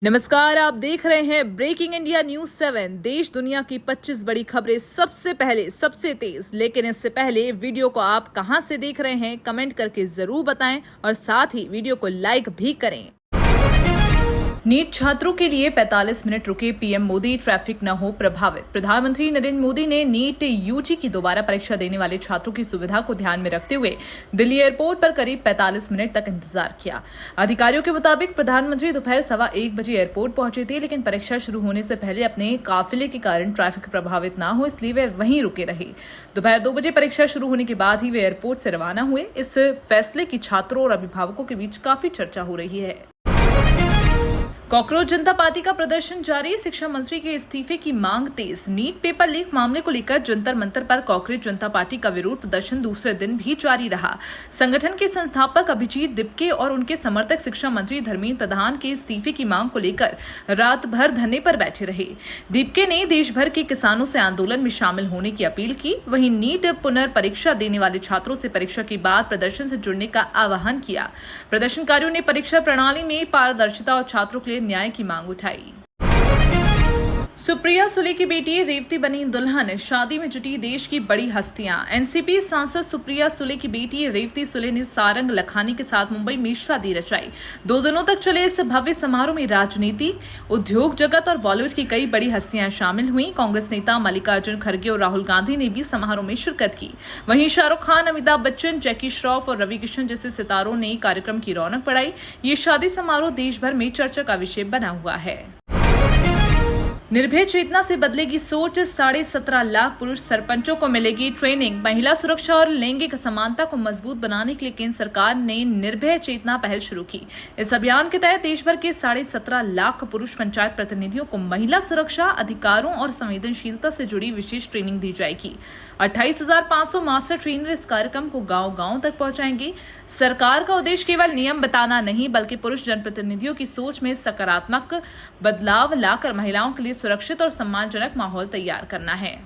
नमस्कार, आप देख रहे हैं ब्रेकिंग इंडिया न्यूज 7। देश दुनिया की 25 बड़ी खबरें सबसे पहले सबसे तेज। लेकिन इससे पहले वीडियो को आप कहां से देख रहे हैं कमेंट करके जरूर बताएं और साथ ही वीडियो को लाइक भी करें। नीट छात्रों के लिए 45 मिनट रुके पीएम मोदी, ट्रैफिक न हो प्रभावित। प्रधानमंत्री नरेंद्र मोदी ने नीट यूजी की दोबारा परीक्षा देने वाले छात्रों की सुविधा को ध्यान में रखते हुए दिल्ली एयरपोर्ट पर करीब 45 मिनट तक इंतजार किया। अधिकारियों के मुताबिक प्रधानमंत्री दोपहर 1:15 बजे एयरपोर्ट पहुंचे थे, लेकिन परीक्षा शुरू होने से पहले अपने काफिले के कारण ट्रैफिक प्रभावित न हो, इसलिए वे वहीं रुके रहे। दोपहर 2 बजे परीक्षा शुरू होने के बाद ही वे एयरपोर्ट से रवाना हुए। इस फैसले की छात्रों और अभिभावकों के बीच काफी चर्चा हो रही है। कॉकरोच जनता पार्टी का प्रदर्शन जारी, शिक्षा मंत्री के इस्तीफे की मांग तेज। नीट पेपर लीक मामले को लेकर जंतर मंतर पर कॉकरोच जनता पार्टी का विरोध प्रदर्शन दूसरे दिन भी जारी रहा। संगठन के संस्थापक अभिजीत दिपके और उनके समर्थक शिक्षा मंत्री धर्मेंद्र प्रधान के इस्तीफे की मांग को लेकर रात भर धरने पर बैठे रहे। दिपके ने देश भर के किसानों से आंदोलन में शामिल होने की अपील की। वहीं नीट पुनर्परीक्षा देने वाले छात्रों से परीक्षा के बाद प्रदर्शन से जुड़ने का आह्वान किया। प्रदर्शनकारियों ने परीक्षा प्रणाली में पारदर्शिता और छात्रों के लिए न्याय की मांग उठाई। सुप्रिया सुले की बेटी रेवती बनी दुल्हन, शादी में जुटी देश की बड़ी हस्तियां। एनसीपी सांसद सुप्रिया सुले की बेटी रेवती सुले ने सारंग लखानी के साथ मुंबई में शादी रचाई। 2 दिनों तक चले इस भव्य समारोह में राजनीति, उद्योग जगत और बॉलीवुड की कई बड़ी हस्तियां शामिल हुई। कांग्रेस नेता मल्लिकार्जुन खड़गे और राहुल गांधी ने भी समारोह में शिरकत की। वहीं शाहरुख खान, अमिताभ बच्चन, जैकी श्रॉफ और रवि किशन जैसे सितारों ने कार्यक्रम की रौनक बढ़ाई। ये शादी समारोह देश भर में चर्चा का विषय बना हुआ है। निर्भय चेतना से बदलेगी सोच, 17.5 लाख पुरुष सरपंचों को मिलेगी ट्रेनिंग। महिला सुरक्षा और लैंगिक समानता को मजबूत बनाने के लिए केंद्र सरकार ने निर्भय चेतना पहल शुरू की। इस अभियान के तहत देश भर के 17.5 लाख पुरुष पंचायत प्रतिनिधियों को महिला सुरक्षा, अधिकारों और संवेदनशीलता से जुड़ी विशेष ट्रेनिंग दी जाएगी। 28,500 मास्टर ट्रेनर इस कार्यक्रम को गांव-गांव तक पहुंचाएंगे। सरकार का उद्देश्य केवल नियम बताना नहीं, बल्कि पुरुष जनप्रतिनिधियों की सोच में सकारात्मक बदलाव लाकर महिलाओं के लिए सुरक्षित और सम्मानजनक माहौल तैयार करना है।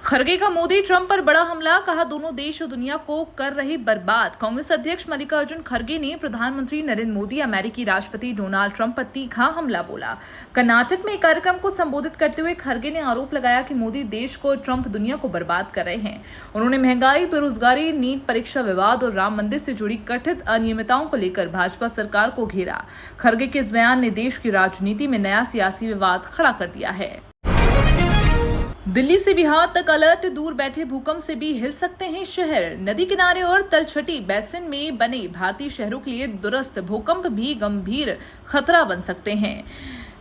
खड़गे का मोदी ट्रंप पर बड़ा हमला, कहा दोनों देश और दुनिया को कर रहे बर्बाद। कांग्रेस अध्यक्ष मल्लिकार्जुन खड़गे ने प्रधानमंत्री नरेंद्र मोदी, अमेरिकी राष्ट्रपति डोनाल्ड ट्रंप पर तीखा हमला बोला। कर्नाटक में एक कार्यक्रम को संबोधित करते हुए खड़गे ने आरोप लगाया कि मोदी देश को, ट्रंप दुनिया को बर्बाद कर रहे हैं। उन्होंने महंगाई, बेरोजगारी, नीट परीक्षा विवाद और राम मंदिर से जुड़ी कथित अनियमितताओं को लेकर भाजपा सरकार को घेरा। खड़गे के इस बयान ने देश की राजनीति में नया सियासी विवाद खड़ा कर दिया है। दिल्ली से बिहार तक अलर्ट, दूर बैठे भूकंप से भी हिल सकते हैं शहर। नदी किनारे और तलछटी बेसिन में बने भारतीय शहरों के लिए दुरस्त भूकंप भी गंभीर खतरा बन सकते हैं।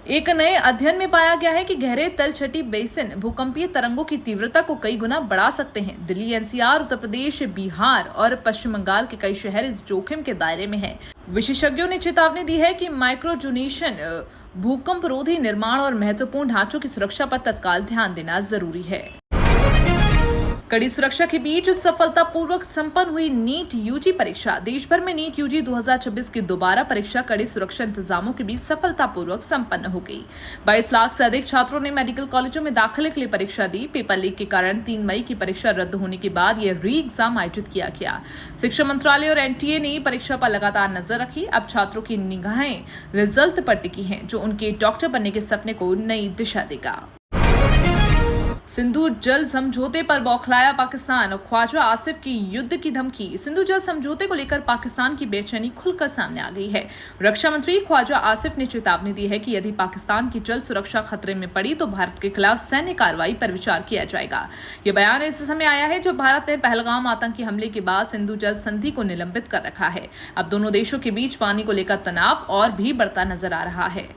एक नए अध्ययन में पाया गया है कि गहरे तलछटी बेसिन भूकंपीय तरंगों की तीव्रता को कई गुना बढ़ा सकते हैं। दिल्ली, एनसीआर, उत्तर प्रदेश, बिहार और पश्चिम बंगाल के कई शहर इस जोखिम के दायरे में हैं। विशेषज्ञों ने चेतावनी दी है कि माइक्रोजोनेशन, भूकंप रोधी निर्माण और महत्वपूर्ण ढांचों की सुरक्षा पर तत्काल ध्यान देना जरूरी है। कड़ी सुरक्षा के बीच सफलतापूर्वक संपन्न हुई नीट यूजी परीक्षा। देश भर में नीट यूजी 2026 की दोबारा परीक्षा कड़ी सुरक्षा इंतजामों के बीच सफलतापूर्वक संपन्न हो गई। 22 लाख से अधिक छात्रों ने मेडिकल कॉलेजों में दाखिले के लिए परीक्षा दी। पेपर लीक के कारण 3 मई की परीक्षा रद्द होने के बाद यह री एग्जाम आयोजित किया गया। शिक्षा मंत्रालय और एनटीए ने परीक्षा पर लगातार नजर रखी। अब छात्रों की निगाहें रिजल्ट पर टिकी हैं, जो उनके डॉक्टर बनने के सपने को नई दिशा देगा। सिंधु जल समझौते पर बौखलाया पाकिस्तान, ख्वाजा आसिफ की युद्ध की धमकी। सिंधु जल समझौते को लेकर पाकिस्तान की बेचैनी खुलकर सामने आ गई है। रक्षा मंत्री ख्वाजा आसिफ ने चेतावनी दी है कि यदि पाकिस्तान की जल सुरक्षा खतरे में पड़ी तो भारत के खिलाफ सैन्य कार्रवाई पर विचार किया जाएगा। ये बयान ऐसे समय आया है जब भारत ने पहलगाम आतंकी हमले के बाद सिंधु जल संधि को निलंबित कर रखा है। अब दोनों देशों के बीच पानी को लेकर तनाव और भी बढ़ता नजर आ रहा है।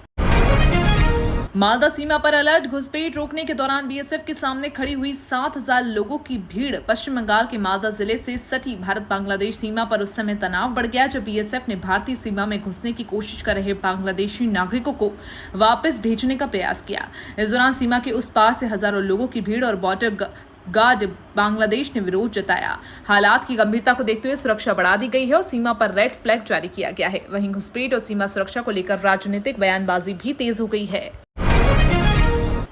मालदा सीमा पर अलर्ट, घुसपैठ रोकने के दौरान बीएसएफ के सामने खड़ी हुई 7,000 लोगों की भीड़। पश्चिम बंगाल के मालदा जिले से सटी भारत बांग्लादेश सीमा पर उस समय तनाव बढ़ गया जब बीएसएफ ने भारतीय सीमा में घुसने की कोशिश कर रहे बांग्लादेशी नागरिकों को वापस भेजने का प्रयास किया। इस दौरान सीमा के उस पार से हजारों लोगों की भीड़ और बॉर्डर गार्ड बांग्लादेश ने विरोध जताया। हालात की गंभीरता को देखते हुए सुरक्षा बढ़ा दी गई है और सीमा पर रेड फ्लैग जारी किया गया है। वहीं घुसपैठ और सीमा सुरक्षा को लेकर राजनीतिक बयानबाजी भी तेज हो गई है।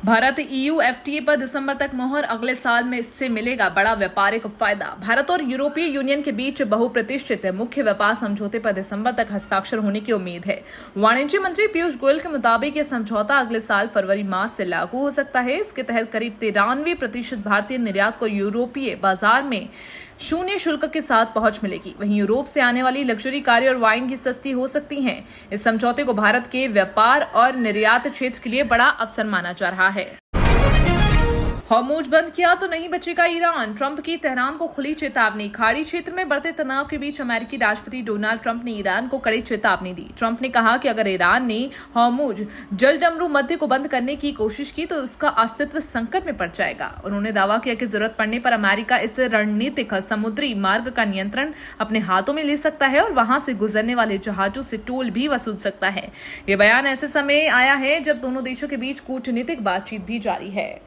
भारत EU FTA पर दिसंबर तक मोहर, अगले साल में इससे मिलेगा बड़ा व्यापारिक फायदा। भारत और यूरोपीय यूनियन के बीच बहुप्रतिष्ठित मुख्य व्यापार समझौते पर दिसंबर तक हस्ताक्षर होने की उम्मीद है। वाणिज्य मंत्री पीयूष गोयल के मुताबिक यह समझौता अगले साल फरवरी माह से लागू हो सकता है। इसके तहत करीब 93% भारतीय निर्यात को यूरोपीय बाजार में शून्य शुल्क के साथ पहुंच मिलेगी। वहीं यूरोप से आने वाली लग्जरी कारें और वाइन की सस्ती हो सकती हैं। इस समझौते को भारत के व्यापार और निर्यात क्षेत्र के लिए बड़ा अवसर माना जा रहा है। हॉर्मुज़ बंद किया तो नहीं बचेगा ईरान, ट्रंप की तेहरान को खुली चेतावनी। खाड़ी क्षेत्र में बढ़ते तनाव के बीच अमेरिकी राष्ट्रपति डोनाल्ड ट्रंप ने ईरान को कड़ी चेतावनी दी। ट्रंप ने कहा कि अगर ईरान ने हॉर्मुज़ जलडमरू मध्य को बंद करने की कोशिश की तो उसका अस्तित्व संकट में पड़ जाएगा। उन्होंने दावा किया कि जरूरत पड़ने पर अमेरिका इस रणनीतिक समुद्री मार्ग का नियंत्रण अपने हाथों में ले सकता है और वहां से गुजरने वाले जहाजों से टोल भी वसूल सकता है। ये बयान ऐसे समय आया है जब दोनों देशों के बीच कूटनीतिक बातचीत भी जारी है।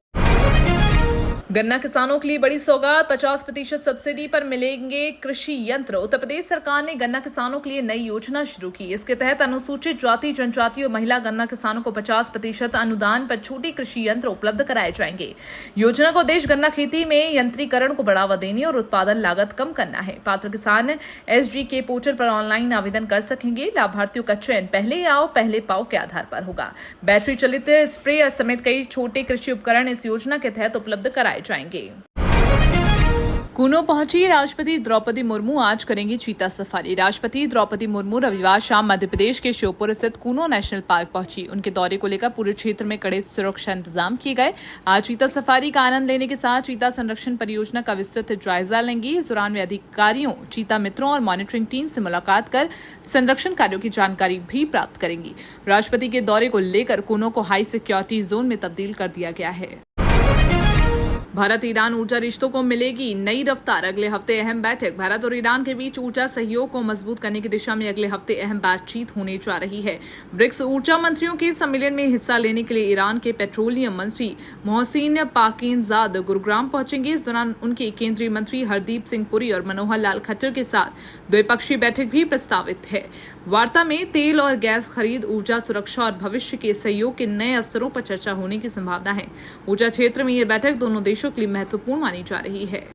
गन्ना किसानों के लिए बड़ी सौगात, 50% सब्सिडी पर मिलेंगे कृषि यंत्र। उत्तर प्रदेश सरकार ने गन्ना किसानों के लिए नई योजना शुरू की। इसके तहत अनुसूचित जाति, जनजाति और महिला गन्ना किसानों को 50% अनुदान पर छोटे कृषि यंत्र उपलब्ध कराए जाएंगे। योजना का उद्देश्य गन्ना खेती में यंत्रीकरण को बढ़ावा देने और उत्पादन लागत कम करना है। पात्र किसान SGK पोर्टल पर ऑनलाइन आवेदन कर सकेंगे। लाभार्थियों का चयन पहले आओ पहले पाओ के आधार पर होगा। बैटरी चलित स्प्रेयर समेत कई छोटे कृषि उपकरण इस योजना के तहत उपलब्ध कराए जाएंगे। कूनो पहुंची राष्ट्रपति द्रौपदी मुर्मू, आज करेंगी चीता सफारी। राष्ट्रपति द्रौपदी मुर्मू रविवार शाम मध्य प्रदेश के श्योपुर स्थित कूनो नेशनल पार्क पहुंची। उनके दौरे को लेकर पूरे क्षेत्र में कड़े सुरक्षा इंतजाम किए गए। आज चीता सफारी का आनंद लेने के साथ चीता संरक्षण परियोजना का विस्तृत जायजा लेंगी। इस दौरान वे अधिकारियों, चीता मित्रों और मॉनिटरिंग टीम से मुलाकात कर संरक्षण कार्यों की जानकारी भी प्राप्त करेंगी। राष्ट्रपति के दौरे को लेकर कूनो को हाई सिक्योरिटी जोन में तब्दील कर दिया गया है। भारत ईरान ऊर्जा रिश्तों को मिलेगी नई रफ्तार, अगले हफ्ते अहम बैठक। भारत और ईरान के बीच ऊर्जा सहयोग को मजबूत करने की दिशा में अगले हफ्ते अहम बातचीत होने जा रही है। ब्रिक्स ऊर्जा मंत्रियों के सम्मेलन में हिस्सा लेने के लिए ईरान के पेट्रोलियम मंत्री मोहसिन पाकीनजाद गुरुग्राम पहुंचेंगे। इस दौरान उनके केंद्रीय मंत्री हरदीप सिंह पुरी और मनोहर लाल खट्टर के साथ द्विपक्षीय बैठक भी प्रस्तावित है। वार्ता में तेल और गैस खरीद, ऊर्जा सुरक्षा और भविष्य के सहयोग के नए अवसरों पर चर्चा होने की संभावना है। ऊर्जा क्षेत्र में यह बैठक दोनों देशों के लिए महत्वपूर्ण मानी जा रही है।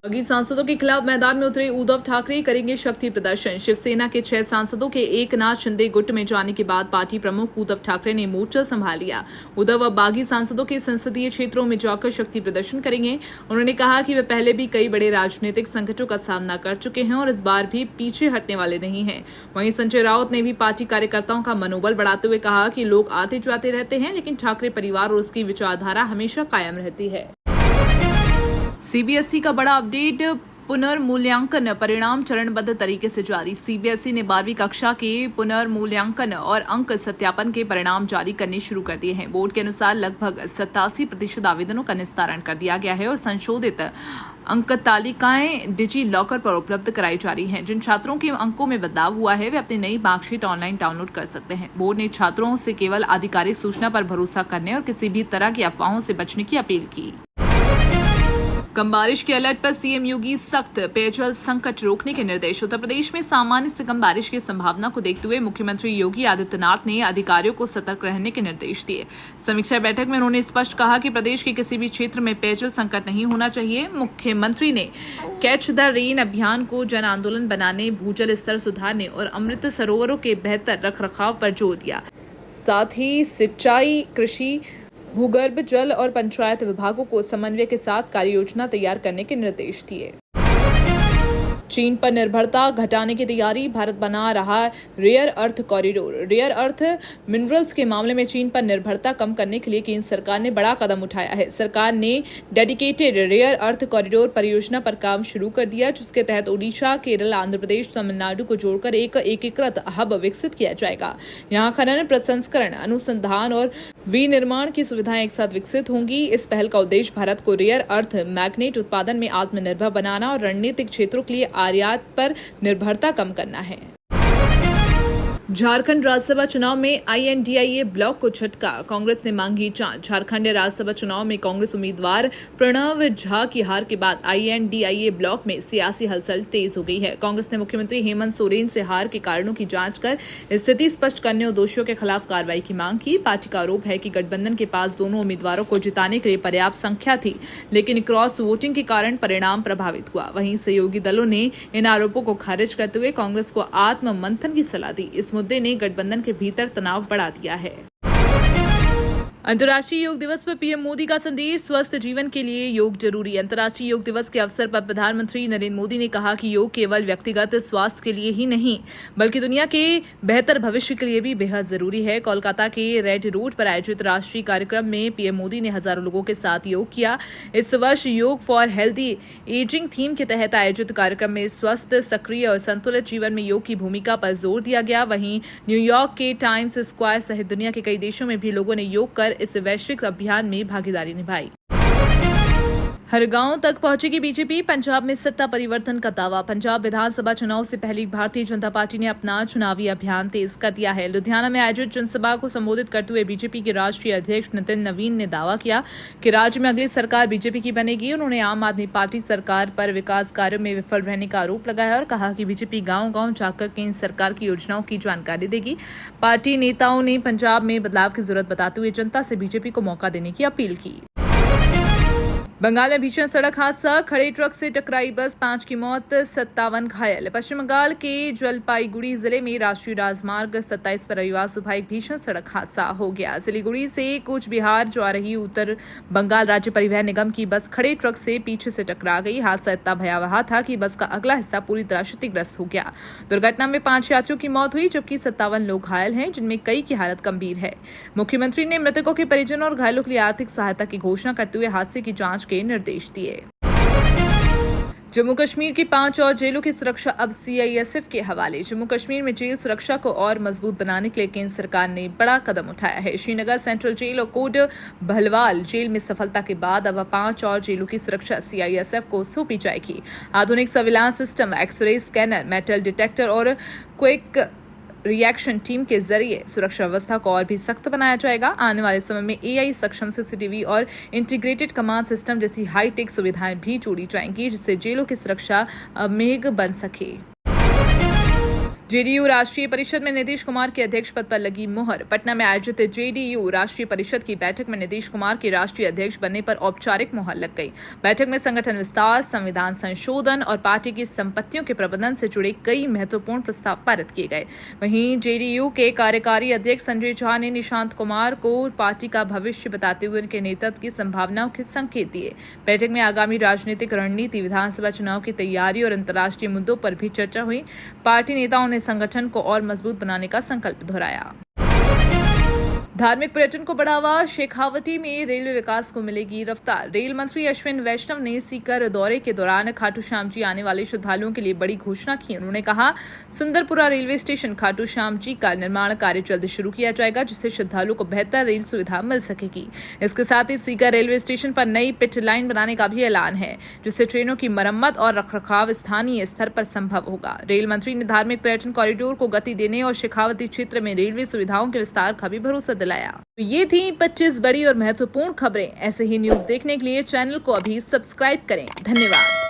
बागी सांसदों के खिलाफ मैदान में उतरे उद्धव ठाकरे, करेंगे शक्ति प्रदर्शन। शिवसेना के 6 सांसदों के एकनाथ शिंदे गुट में जाने के बाद पार्टी प्रमुख उद्धव ठाकरे ने मोर्चा संभाल लिया। उद्धव अब बागी सांसदों के संसदीय क्षेत्रों में जाकर शक्ति प्रदर्शन करेंगे। उन्होंने कहा कि वे पहले भी कई बड़े राजनीतिक संकटों का सामना कर चुके हैं और इस बार भी पीछे हटने वाले नहीं हैं। वहीं संजय राउत ने भी पार्टी कार्यकर्ताओं का मनोबल बढ़ाते हुए कहा कि लोग आते जाते रहते हैं, लेकिन ठाकरे परिवार और उसकी विचारधारा हमेशा कायम रहती है। CBSE का बड़ा अपडेट, पुनर्मूल्यांकन परिणाम चरणबद्ध तरीके से जारी। CBSE ने 12वीं कक्षा के पुनर्मूल्यांकन और अंक सत्यापन के परिणाम जारी करने शुरू कर दिए हैं। बोर्ड के अनुसार लगभग 87% आवेदनों का निस्तारण कर दिया गया है और संशोधित अंक तालिकाएं डिजी लॉकर पर उपलब्ध कराई जा रही हैं। जिन छात्रों के अंकों में बदलाव हुआ है वे अपनी नई मार्कशीट ऑनलाइन डाउनलोड कर सकते हैं। बोर्ड ने छात्रों से केवल आधिकारिक सूचना पर भरोसा करने और किसी भी तरह की अफवाहों से बचने की अपील की। कम बारिश के अलर्ट पर सीएम योगी सख्त, पेयजल संकट रोकने के निर्देश। उत्तर प्रदेश में सामान्य से कम बारिश की संभावना को देखते हुए मुख्यमंत्री योगी आदित्यनाथ ने अधिकारियों को सतर्क रहने के निर्देश दिए। समीक्षा बैठक में उन्होंने स्पष्ट कहा कि प्रदेश के किसी भी क्षेत्र में पेयजल संकट नहीं होना चाहिए। मुख्यमंत्री ने कैच द रेन अभियान को जन आंदोलन बनाने, भूजल स्तर सुधारने और अमृत सरोवरों के बेहतर रखरखाव पर जोर दिया। साथ ही सिंचाई, कृषि, भूगर्भ जल और पंचायत विभागों को समन्वय के साथ कार्य योजना तैयार करने के निर्देश दिए। चीन पर निर्भरता घटाने की तैयारी, भारत बना रहा rare earth corridor. Rare earth minerals के मामले में चीन पर निर्भरता कम करने के लिए केंद्र सरकार ने बड़ा कदम उठाया है। सरकार ने डेडिकेटेड रेयर अर्थ कॉरिडोर परियोजना पर काम शुरू कर दिया, जिसके तहत ओडिशा, केरल, आंध्र प्रदेश, तमिलनाडु को जोड़कर एक एकीकृत हब विकसित किया जाएगा। यहाँ खनन, प्रसंस्करण, अनुसंधान और विनिर्माण की सुविधाएं एक साथ विकसित होंगी। इस पहल का उद्देश्य भारत को रेयर अर्थ मैग्नेट उत्पादन में आत्मनिर्भर बनाना और रणनीतिक क्षेत्रों के लिए आयात पर निर्भरता कम करना है। झारखंड राज्यसभा चुनाव में INDIA ब्लॉक को झटका, कांग्रेस ने मांगी जांच। झारखंड राज्यसभा चुनाव में कांग्रेस उम्मीदवार प्रणव झा की हार के बाद INDIA ब्लॉक में सियासी हलचल तेज हो गई है। कांग्रेस ने मुख्यमंत्री हेमंत सोरेन से हार के कारणों की जांच कर स्थिति स्पष्ट करने और दोषियों के खिलाफ कार्रवाई की मांग की। पार्टी का आरोप है कि गठबंधन के पास दोनों उम्मीदवारों को जिताने के लिए पर्याप्त संख्या थी, लेकिन क्रॉस वोटिंग के कारण परिणाम प्रभावित हुआ। वहीं सहयोगी दलों ने इन आरोपों को खारिज करते हुए कांग्रेस को आत्म मंथन की सलाह दी। इस मुद्दे ने गठबंधन के भीतर तनाव बढ़ा दिया है। अंतर्राष्ट्रीय योग दिवस पर पीएम मोदी का संदेश, स्वस्थ जीवन के लिए योग जरूरी। अंतर्राष्ट्रीय योग दिवस के अवसर पर प्रधानमंत्री नरेंद्र मोदी ने कहा कि योग केवल व्यक्तिगत स्वास्थ्य के लिए ही नहीं बल्कि दुनिया के बेहतर भविष्य के लिए भी बेहद जरूरी है। कोलकाता के रेड रोड पर आयोजित राष्ट्रीय कार्यक्रम में पीएम मोदी ने हजारों लोगों के साथ योग किया। इस वर्ष योग फॉर हेल्दी एजिंग थीम के तहत आयोजित कार्यक्रम में स्वस्थ, सक्रिय और संतुलित जीवन में योग की भूमिका पर जोर दिया गया। वहीं न्यूयॉर्क के टाइम्स स्क्वायर सहित दुनिया के कई देशों में भी लोगों ने योग कर इस वैश्विक अभियान में भागीदारी निभाई। हर गांव तक पहुंचेगी बीजेपी, पंजाब में सत्ता परिवर्तन का दावा। पंजाब विधानसभा चुनाव से पहले भारतीय जनता पार्टी ने अपना चुनावी अभियान तेज कर दिया है। लुधियाना में आयोजित जनसभा को संबोधित करते हुए बीजेपी के राष्ट्रीय अध्यक्ष नितिन नवीन ने दावा किया कि राज्य में अगली सरकार बीजेपी की बनेगी। उन्होंने आम आदमी पार्टी सरकार पर विकास कार्यों में विफल रहने का आरोप लगाया और कहा कि बीजेपी गांव-गांव जाकर केंद्र सरकार की योजनाओं की जानकारी देगी। पार्टी नेताओं ने पंजाब में बदलाव की जरूरत बताते हुए जनता से बीजेपी को मौका देने की अपील की। बंगाल में भीषण सड़क हादसा, खड़े ट्रक से टकराई बस, 5 की मौत, 57 घायल। पश्चिम बंगाल के जलपाईगुड़ी जिले में राष्ट्रीय राजमार्ग 27 पर रविवार सुबह एक भीषण सड़क हादसा हो गया। सिलीगुड़ी से कूच बिहार जा रही उत्तर बंगाल राज्य परिवहन निगम की बस खड़े ट्रक से पीछे से टकरा गई। हादसा इतना भयावह था कि बस का अगला हिस्सा पूरी तरह क्षतिग्रस्त हो गया। दुर्घटना में 5 यात्रियों की मौत हुई जबकि 57 लोग घायल हैं, जिनमें कई की हालत गंभीर है। मुख्यमंत्री ने मृतकों के परिजनों और घायलों के लिए आर्थिक सहायता की घोषणा करते हुए हादसे की जांच के निर्देश दिए। जम्मू कश्मीर की 5 और जेलों की सुरक्षा अब CISF के हवाले। जम्मू कश्मीर में जेल सुरक्षा को और मजबूत बनाने के लिए केंद्र सरकार ने बड़ा कदम उठाया है। श्रीनगर सेंट्रल जेल और कोट भलवाल जेल में सफलता के बाद अब 5 और जेलों की सुरक्षा CISF को सौंपी जाएगी। आधुनिक surveillance system, X-ray scanner, metal detector और क्विक रिएक्शन टीम के जरिए सुरक्षा व्यवस्था को और भी सख्त बनाया जाएगा। आने वाले समय में AI सक्षम CCTV और इंटीग्रेटेड कमांड सिस्टम जैसी हाईटेक सुविधाएं भी जोड़ी जाएंगी, जिससे जेलों की सुरक्षा अमेग बन सके। JDU राष्ट्रीय परिषद में नीतीश कुमार के अध्यक्ष पद पर लगी मुहर। पटना में आयोजित JDU राष्ट्रीय परिषद की बैठक में नीतीश कुमार के राष्ट्रीय अध्यक्ष बनने पर औपचारिक मुहर लग गई। बैठक में संगठन विस्तार, संविधान संशोधन और पार्टी की संपत्तियों के प्रबंधन से जुड़े कई महत्वपूर्ण प्रस्ताव पारित किए गए। वहीं JDU के कार्यकारी अध्यक्ष संजय झा ने निशांत कुमार को पार्टी का भविष्य बताते हुए उनके नेतृत्व की संभावनाओं के संकेत दिए। बैठक में आगामी राजनीतिक रणनीति, विधानसभा चुनाव की तैयारी और अंतर्राष्ट्रीय मुद्दों पर भी चर्चा हुई। पार्टी नेताओं ने संगठन को और मजबूत बनाने का संकल्प दोहराया। धार्मिक पर्यटन को बढ़ावा, शेखावटी में रेलवे विकास को मिलेगी रफ्तार। रेल मंत्री अश्विन वैष्णव ने सीकर दौरे के दौरान खाटू श्याम जी आने वाले श्रद्धालुओं के लिए बड़ी घोषणा की। उन्होंने कहा, सुंदरपुरा रेलवे स्टेशन खाटू श्याम जी का निर्माण कार्य जल्द शुरू किया जाएगा, जिससे श्रद्धालुओं को बेहतर रेल सुविधा मिल सकेगी। इसके साथ ही सीकर रेलवे स्टेशन पर नई पिट लाइन बनाने का भी ऐलान है, जिससे ट्रेनों की मरम्मत और रखरखाव स्थानीय स्तर पर संभव होगा। रेल मंत्री ने धार्मिक पर्यटन कॉरिडोर को गति देने और शेखावटी क्षेत्र में रेलवे सुविधाओं के विस्तार का भी भरोसा दिलाया। तो ये थी 25 बड़ी और महत्वपूर्ण खबरें। ऐसे ही न्यूज देखने के लिए चैनल को अभी सब्सक्राइब करें। धन्यवाद।